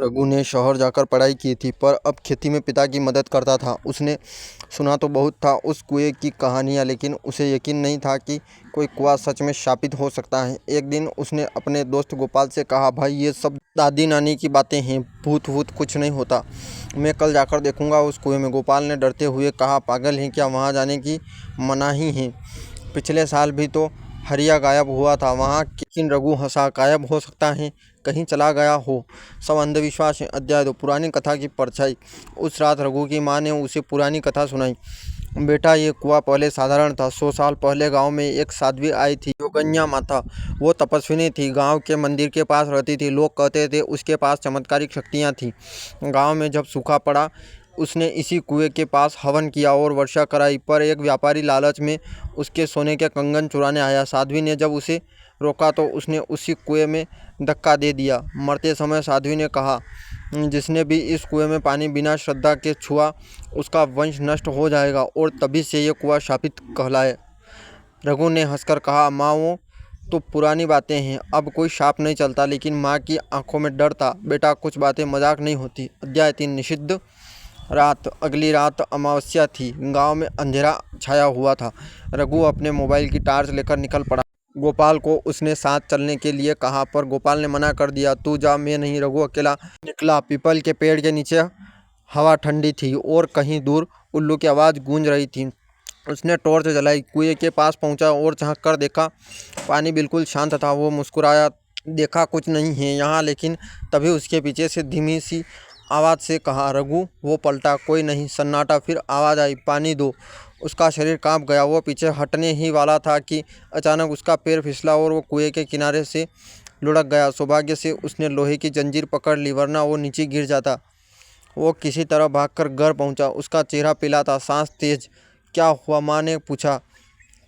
रघु ने शहर जाकर पढ़ाई की थी पर अब खेती में पिता की मदद करता था। उसने सुना तो बहुत था उस कुएं की कहानियां, लेकिन उसे यकीन नहीं था कि कोई कुआं सच में शापित हो सकता है। एक दिन उसने अपने दोस्त गोपाल से कहा, भाई ये सब दादी नानी की बातें हैं, भूत वूत कुछ नहीं होता, मैं कल जाकर देखूंगा उस कुएं में। गोपाल ने डरते हुए कहा, पागल हैं क्या, वहाँ जाने की मनाही है। पिछले साल भी तो हरिया गायब हुआ था वहाँ। लेकिन रघु हंसा, गायब हो सकता है, कहीं चला गया हो, सब अंधविश्वास है। अध्याय 2 पुरानी कथा की परछाई। उस रात रघु की माँ ने उसे पुरानी कथा सुनाई। बेटा, ये कुआं पहले साधारण था। 100 साल पहले गांव में एक साध्वी आई थी, योगन्या माता। वो तपस्विनी थी, गांव के मंदिर के पास रहती थी। लोग कहते थे उसके पास चमत्कारिक शक्तियां थी। गांव में जब सूखा पड़ा, उसने इसी कुएं के पास हवन किया और वर्षा कराई। पर एक व्यापारी लालच में उसके सोने के कंगन चुराने आया। साध्वी ने जब उसे रोका तो उसने उसी कुएं में धक्का दे दिया। मरते समय साध्वी ने कहा, जिसने भी इस कुएं में पानी बिना श्रद्धा के छुआ, उसका वंश नष्ट हो जाएगा। और तभी से ये कुआं शापित कहलाए। रघु ने हंसकर कहा, माँ वो तो पुरानी बातें हैं, अब कोई शाप नहीं चलता। लेकिन माँ की आंखों में डर था। बेटा, कुछ बातें मजाक नहीं होती। अध्याय 3 निषिद्ध रात। अगली रात अमावस्या थी। गांव में अंधेरा छाया हुआ था। रघु अपने मोबाइल की टॉर्च लेकर निकल पड़ा। गोपाल को उसने साथ चलने के लिए कहा, पर गोपाल ने मना कर दिया। तू जा, मैं नहीं। रघु अकेला निकला। पीपल के पेड़ के नीचे हवा ठंडी थी और कहीं दूर उल्लू की आवाज़ गूंज रही थी। उसने टॉर्च जलाई, कुएं के पास पहुंचा और झांक कर देखा। पानी बिल्कुल शांत था। वो मुस्कुराया, देखा कुछ नहीं है यहाँ। लेकिन तभी उसके पीछे से धीमी सी आवाज़ से कहा, रघु। वो पलटा, कोई नहीं। सन्नाटा। फिर आवाज़ आई, पानी दो। उसका शरीर कांप गया। वो पीछे हटने ही वाला था कि अचानक उसका पैर फिसला और वो कुएं के किनारे से लुढ़क गया। सौभाग्य से उसने लोहे की जंजीर पकड़ ली, वरना वो नीचे गिर जाता। वो किसी तरह भागकर घर पहुंचा। उसका चेहरा पीला था, सांस तेज। क्या हुआ, माँ ने पूछा।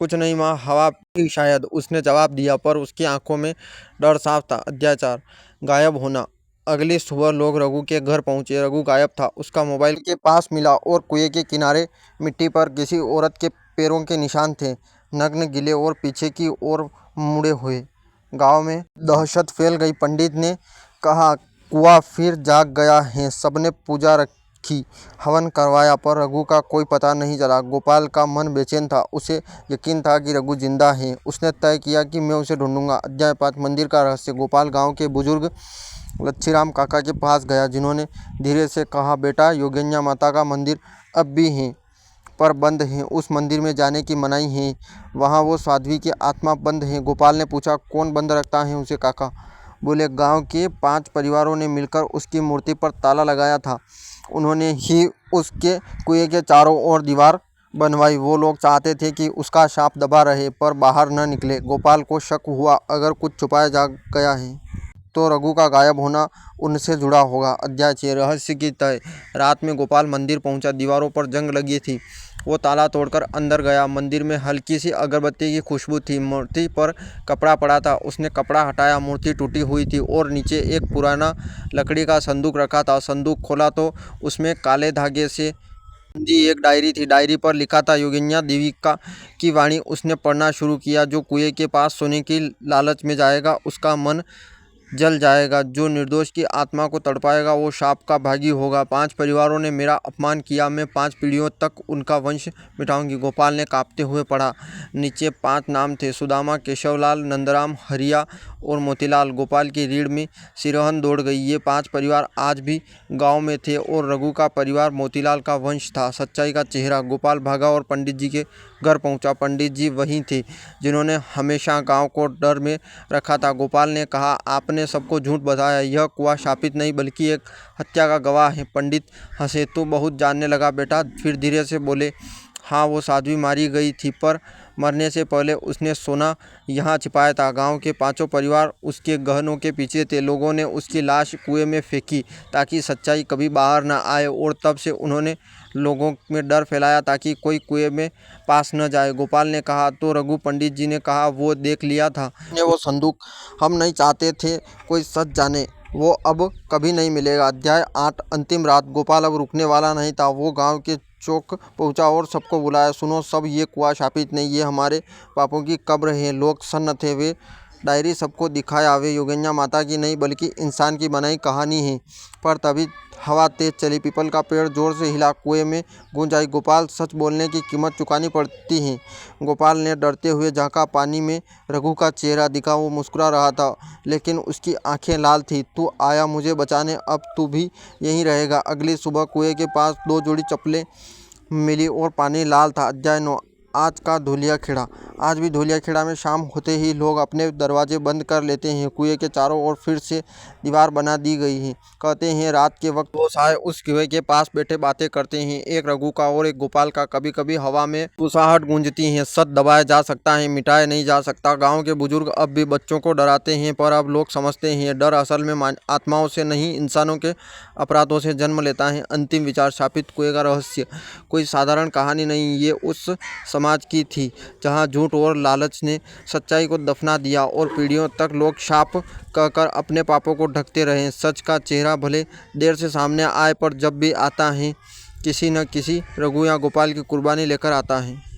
कुछ नहीं माँ, हवा थी शायद, उसने जवाब दिया, पर उसकी आंखों में डर साफ था। अध्याय 4 गायब होना। अगली सुबह लोग रघु के घर पहुंचे। रघु गायब था। उसका मोबाइल के पास मिला और कुएं के किनारे मिट्टी पर किसी औरत के पैरों के निशान थे, नग्न, गीले और पीछे की ओर मुड़े हुए। गांव में दहशत फैल गई। पंडित ने कहा, कुआं फिर जाग गया है। सबने पूजा रखी, हवन करवाया, पर रघु का कोई पता नहीं चला। गोपाल का मन बेचैन था। उसे यकीन था कि रघु जिंदा है। उसने तय किया कि मैं उसे ढूंढूंगा। अध्याय 5 मंदिर का रहस्य। गोपाल गांव के बुजुर्ग लच्छीराम काका के पास गया, जिन्होंने धीरे से कहा, बेटा, योगिन्या माता का मंदिर अब भी है, पर बंद है। उस मंदिर में जाने की मनाही है। वहाँ वो साध्वी की आत्मा बंद है। गोपाल ने पूछा, कौन बंद रखता है उसे? काका बोले, गांव के 5 परिवारों ने मिलकर उसकी मूर्ति पर ताला लगाया था। उन्होंने ही उसके कुएं के चारों ओर दीवार बनवाई। वो लोग चाहते थे कि उसका शाप दबा रहे, पर बाहर न निकले। गोपाल को शक हुआ, अगर कुछ छुपाया जा गया है तो रघु का गायब होना उनसे जुड़ा होगा। अध्याय 6 रहस्य की तय। रात में गोपाल मंदिर पहुंचा। दीवारों पर जंग लगी थी। वो ताला तोड़कर अंदर गया। मंदिर में हल्की सी अगरबत्ती की खुशबू थी। मूर्ति पर कपड़ा पड़ा था। उसने कपड़ा हटाया। मूर्ति टूटी हुई थी और नीचे एक पुराना लकड़ी का संदूक रखा था। संदूक खोला तो उसमें काले धागे से बंधी एक डायरी थी। डायरी पर लिखा था, योगिन्या देवी की वाणी। उसने पढ़ना शुरू किया, जो कुएं के पास सोने की लालच में जाएगा, उसका मन जल जाएगा। जो निर्दोष की आत्मा को तड़पाएगा, वो शाप का भागी होगा। 5 परिवारों ने मेरा अपमान किया, मैं 5 पीढ़ियों तक उनका वंश मिटाऊंगी। गोपाल ने कांपते हुए पढ़ा। नीचे 5 नाम थे, सुदामा, केशवलाल, नंदराम, हरिया और मोतीलाल। गोपाल की रीढ़ में सिरहन दौड़ गई। ये 5 परिवार आज भी गांव में थे और रघु का परिवार मोतीलाल का वंश था। सच्चाई का चेहरा। गोपाल भागा और पंडित जी के घर पहुंचा। पंडित जी वहीं थे जिन्होंने हमेशा गांव को डर में रखा था। गोपाल ने कहा, आपने सबको झूठ बताया। यह कुआं शापित नहीं बल्कि एक हत्या का गवाह है। पंडित हंसे, तो बहुत जानने लगा बेटा। फिर धीरे से बोले, हाँ, वो साध्वी मारी गई थी, पर मरने से पहले उसने सोना यहाँ छिपाया था। गांव के 5 परिवार उसके गहनों के पीछे थे। लोगों ने उसकी लाश कुएं में फेंकी ताकि सच्चाई कभी बाहर न आए, और तब से उन्होंने लोगों में डर फैलाया ताकि कोई कुएं में पास न जाए। गोपाल ने कहा, तो रघु? पंडित जी ने कहा, वो देख लिया था ने वो संदूक। हम नहीं चाहते थे कोई सच जाने। वो अब कभी नहीं मिलेगा। अध्याय 8 अंतिम रात। गोपाल अब रुकने वाला नहीं था। वो गांव के चौक पहुंचा और सबको बुलाया, सुनो सब, ये कुआं शापित नहीं, ये हमारे पापों की कब्र है। लोग सन्न थे। वे डायरी सबको दिखाए आवे योगेंद्र माता की नहीं बल्कि इंसान की बनाई कहानी है। पर तभी हवा तेज चली, पीपल का पेड़ जोर से हिला, कुएं में गूंज आई, गोपाल सच बोलने की कीमत चुकानी पड़ती है। गोपाल ने डरते हुए झांका, पानी में रघु का चेहरा दिखा। वो मुस्कुरा रहा था लेकिन उसकी आंखें लाल थी। तू आया मुझे बचाने, अब तू भी यहीं रहेगा। अगली सुबह कुएं के पास 2 जोड़ी चप्पलें मिली और पानी लाल था। अध्याय 9। आज का धूलिया खेड़ा। आज भी धूलिया खेड़ा में शाम होते ही लोग अपने दरवाजे बंद कर लेते हैं। कुएं के चारों ओर फिर से दीवार बना दी गई है। कहते हैं रात के वक्त वो साए उस कुएं के पास बैठे बातें करते हैं, एक रघु का और एक गोपाल का। कभी कभी हवा में गुस्साहट गूंजती है। सच दबाया जा सकता है, मिटाया नहीं जा सकता। गाँव के बुजुर्ग अब भी बच्चों को डराते हैं, पर अब लोग समझते हैं डर असल में आत्माओं से नहीं, इंसानों के अपराधों से जन्म लेता है। अंतिम विचार। शापित कुएं का रहस्य कोई साधारण कहानी नहीं, ये उस समाज की थी जहां झूठ और लालच ने सच्चाई को दफना दिया और पीढ़ियों तक लोग शाप कहकर अपने पापों को ढकते रहे। सच का चेहरा भले देर से सामने आए, पर जब भी आता है किसी न किसी रघु या गोपाल की कुर्बानी लेकर आता है।